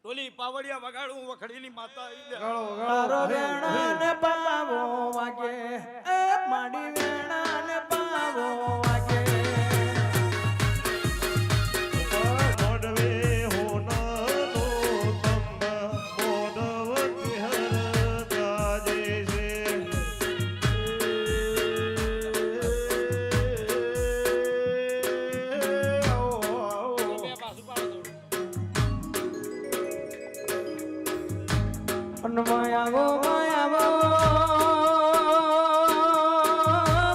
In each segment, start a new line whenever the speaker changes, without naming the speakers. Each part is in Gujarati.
ટોલી પાવડિયા વગાડું વખડીની માતા
તારો વેણા ને પાવો વાગે એ માડી વેણા ને પાવો વાગે
મોડવે હોનાનો તંબ મોડવતી હર ગાજે છે
માયાવો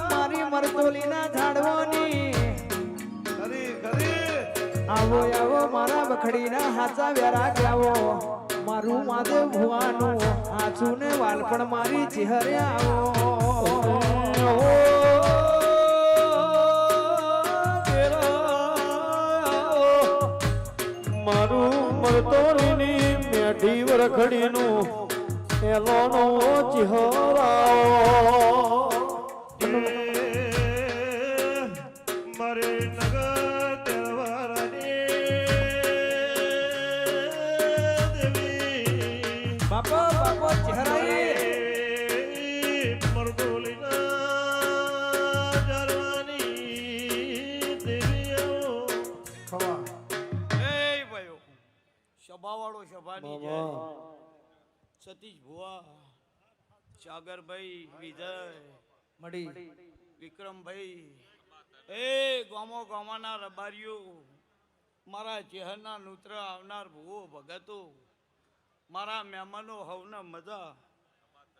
મારી મરતોલીના ઝાડવાની
ખરી ખરી
આવો આવો મારા વખડીના હાચા વેરા આવો મારું માદેવ ભુવાનું હાચું ને વાલપણ મારી ચહેરે આવો
મારું મરતોરીની મેઢી વરખડીનું એલોનો ચિહરાઓ મારે નગર તેરવારાની દેવી
બાપો બાપો ચહેરાઈ
મરદોલીના જરવાની દેવીઓ ખવા
એ ભાઈઓ સભાવાળો સભાની જય સતીશ ભુવા સાગરભાઈ વિજય
મડી
વિક્રમભાઈ એ ગામો ગામાના રબારીઓ મારા ચહેરના નૂત્ર આવનાર ભુવો ભગતો મારા મહેમાનો હવના મજા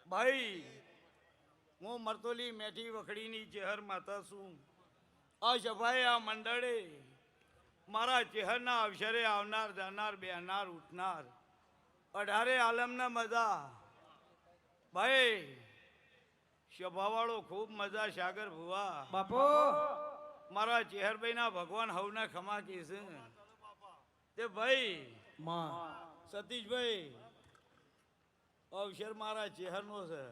ભાઈ હું મરતોલી મેઠી વખડીની ચહેર માતા છું આ સભાએ આ મંડળે મારા ચહેરના અવસરે આવનાર જાનાર બેહનાર ઉઠનાર 18 આલમના મજા ભાઈ સ્વભાવવાળો ખૂબ મજા સાગર ભુવા
બાપો
મારા ચેહરભાઈના ભગવાન હવના ખમા કે છે તે ભાઈ
માં
સતીશભાઈ અવસર મારા ચેહરનો છે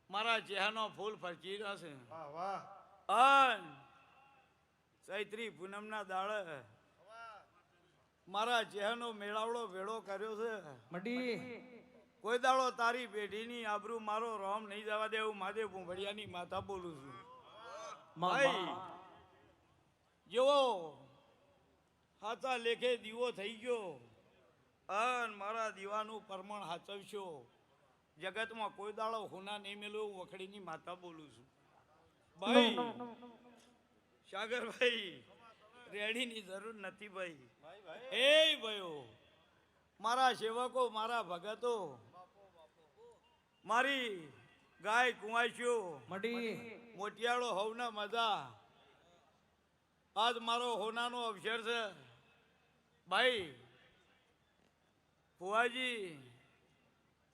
મારા ચેહરનો ફૂલ ફરકી છે
વાહ વાહ
અન ચૈત્રી પૂનમના દાડે મારા ચહેરનો મેળાવડો ભેળો કર્યો છે
મડી
કોઈ દાડો તારી પેઢીની આબરૂ મારો રોમ નહીં જવા દે એવું માદેવ ભુંભડિયાની માતા બોલું છું ભાઈ જેવો હાથા લેખે દીવો થઈ ગયો અન મારા દીવાનું પરમણ હાચવશો જગતમાં કોઈ દાડો હુના નહીં મેલો એવું વખડીની માતા બોલું છું ભાઈ સાગરભાઈ રેડીની જરૂર નથી ભાઈ એ ભાઈઓ મારા સેવકો મારા ભગતો મારી ગાય કુંવાઈશો
મડી
મોટિયાળો હવના મજા આજ મારો હોનાનો અવસર છે ભાઈ ફુવાજી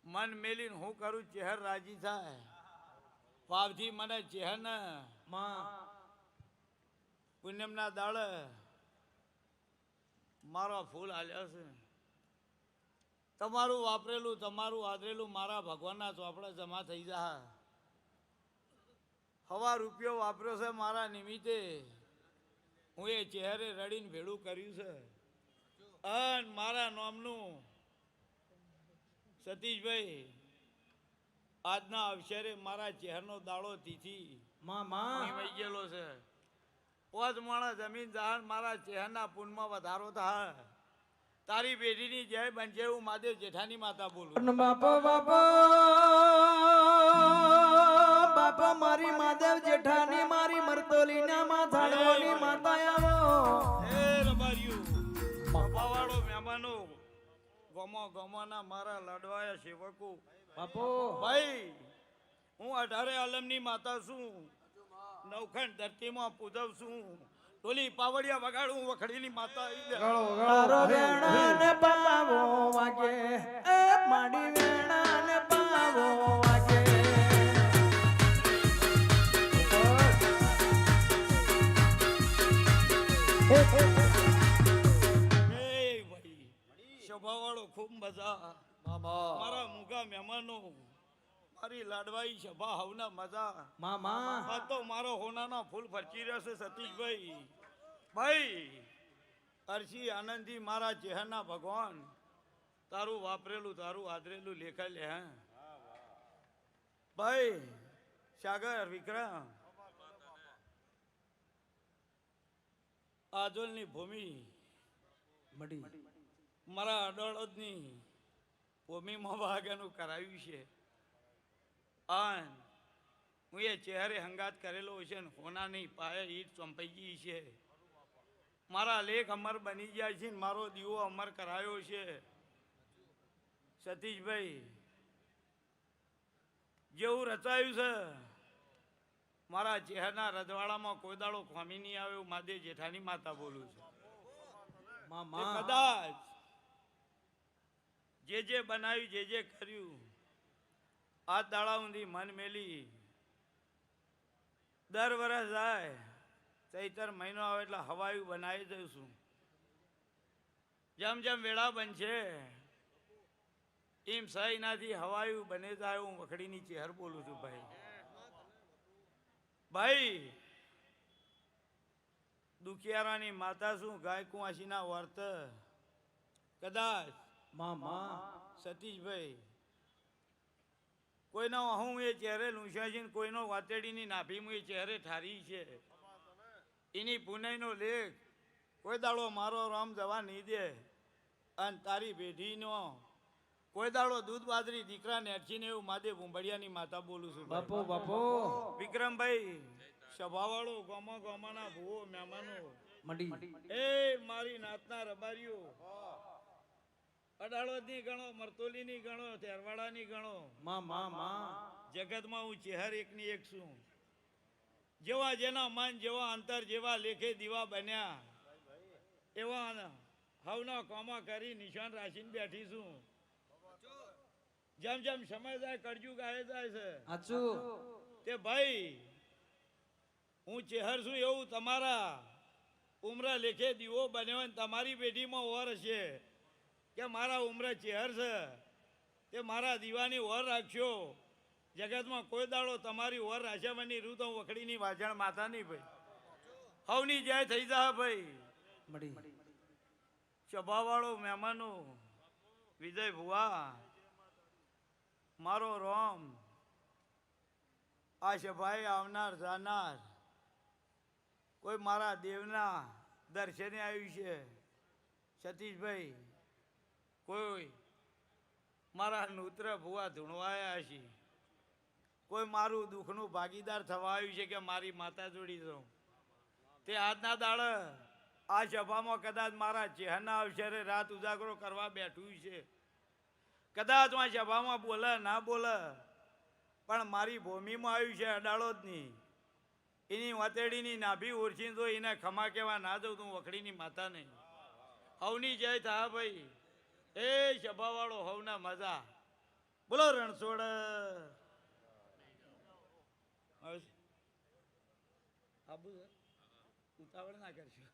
મન મેલીને હું કરું ચહેર રાજી થાય ભાવથી મને ચહેર ને
માં
પૂનમના દાડે મારા ફૂલ હાલ્યા છે તમારું વાપરેલું તમારું આદરેલું મારા ભગવાનના ચોપડા જમા થઈ જા હવા રૂપિયો વાપર્યો છે મારા નિમિત્તે હું એ ચહેરે રડીને ભેળું કર્યું છે અન મારા નામનું સતીશભાઈ આજના અવસરે મારા ચહેરનો દાડો તિથિ
માં
નિમાઈ ગયેલો છે પોચ માણસ જમીન જહાન મારા ચહેરના પૂનમાં વધારો થાય તારી પેઢીની જય બનજે હું માદેવ જેઠાની માતા બોલું
બાપો બાપો બાપો મારી માદેવ જેઠાની મારી મરતોલીના માથાડવાની માતા આવો
એ રબારીઓ બાપાવાળો મહેમાનો ગમોના મારા લાડવાયા સેવકો
બાપો
ભાઈ હું 18 આલમની માતા છું નવખંડ ધરતીમાં પૂજવ છું ટોલી પાવડિયા વગાડું વખડીની માતા
તારો વેણા ને પાવો વાગે એ માડી વેણા ને પાવો વાગે
સ્વભાવવાળો ખૂબ મજા મારા મુગા મહેમાનો મારી લાડવાઈ સભા હવના મજા
મામા
આ તો મારો હોનાનો ફૂલ ફરકી રહેશે સતીશભાઈ ભાઈ અરસી આનંદથી મારા ચહેરના ભગવાન તારું વાપરેલું તારું આદરેલું લેખા લે હા ભાઈ સાગર વિક્રમ આજોલની ભૂમિ
મડી
મારા અડળદની ભૂમિમાં વાઘાનું કરાવ્યું છે આન હું એ ચહેરે હંગાત કરેલો છે ને હોનાની પાયે ઈટ ચોંપાઈ ગઈ છે મારા લેખ અમર બની ગયા છે ને મારો દીવો અમર કરાયો છે સતીશભાઈ જેવું રચાયું છે મારા ચહેરના રજવાડામાં કોઈ દાડો ખોમી નહીં આવ્યો માદે જેઠાની માતા બોલું છું તે કદાચ જે બનાવ્યું જે કર્યું આ દાડા ઊંધી મન મેલી દર વર્ષ જાય ચૈતર મહિનો આવે એટલે હવાયું બનાવી દઈશું જેમ જેમ વેળા બનશે એમ સહી નાથી હવાયું બને જાય હું વખડીની ચહેર બોલું છું ભાઈ ભાઈ દુખિયારાની માતા શું ગાય કુંવાસીના વર્ત કદાચ સતીશભાઈ કોઈનો હું એ ચહેરે લૂંછ્યા છે કોઈનો વાતેડીની નાભી હું એ ચહેરે ઠારી છે એની પુનઈનો લેખ કોઈ દાડો મારો રામ જવા નહીં દે અને તારી પેઢીનો કોઈ દાડો દૂધ બાજરી દીકરા નેઠીને એવું માદે ભૂંભળિયાની માતા બોલું છું
બાપો બાપો
વિક્રમભાઈ સભાવાળો ગોમાના ભૂવો મહેમાનો
મડી
એ મારી નાતના રબારીઓ અડાળોદની ગણો મરતોલીની ગણો તેરવાડાની ગણો જગતમાં હું ચહેર એકની એક છું જેવા જેના મન જેવા અંતર જેવા લેખે દીવા બન્યા એવા હવના કોમા કરી નિશાન રાખીને બેઠી છું જેમ જેમ સમય જાય કડજુ ગાય જાય છે
સાચું
તે ભાઈ હું ચહેર છું એવું તમારા ઉમરા લેખે દીવો બન્યો ને તમારી પેઢીમાં ઓર છે કે મારા ઉમરે ચહેર છે તે મારા દીવાની ઓર રાખશો જગતમાં કોઈ દાડો તમારી ઓર રાશાવાની રૂ તો વખડીની વાજણ માતા નહીં ભાઈ હવની જાય થઈ જા ભાઈ
મડી
સભાવાળો મહેમાનો વિજય ભુવા મારો રોમ આ સભાએ આવનાર જાનાર કોઈ મારા દેવના દર્શને આવ્યું છે સતીશભાઈ કોઈ મારા નૂત્ર ભુવા ધૂણવાયા છે કોઈ મારું દુઃખનું ભાગીદાર થવા આવ્યું છે કે મારી માતા જોડી દઉં તે આજના દાડે આ સભામાં કદાચ મારા ચહેરના અવસરે રાત ઉજાગરો કરવા બેઠું છે કદાચ આ સભામાં બોલે ના બોલે પણ મારી ભૂમિમાં આવ્યું છે અડાળોદની એની વાતેડીની નાભી ઓરછીને તો એને ખમા કેવા ના દઉં તું વખડીની માતા નહીં હવની જય થા ભાઈ એ સભાવાળો હવના મજા બોલો રણછોડ આબુ ઉતાવળ ના કરશો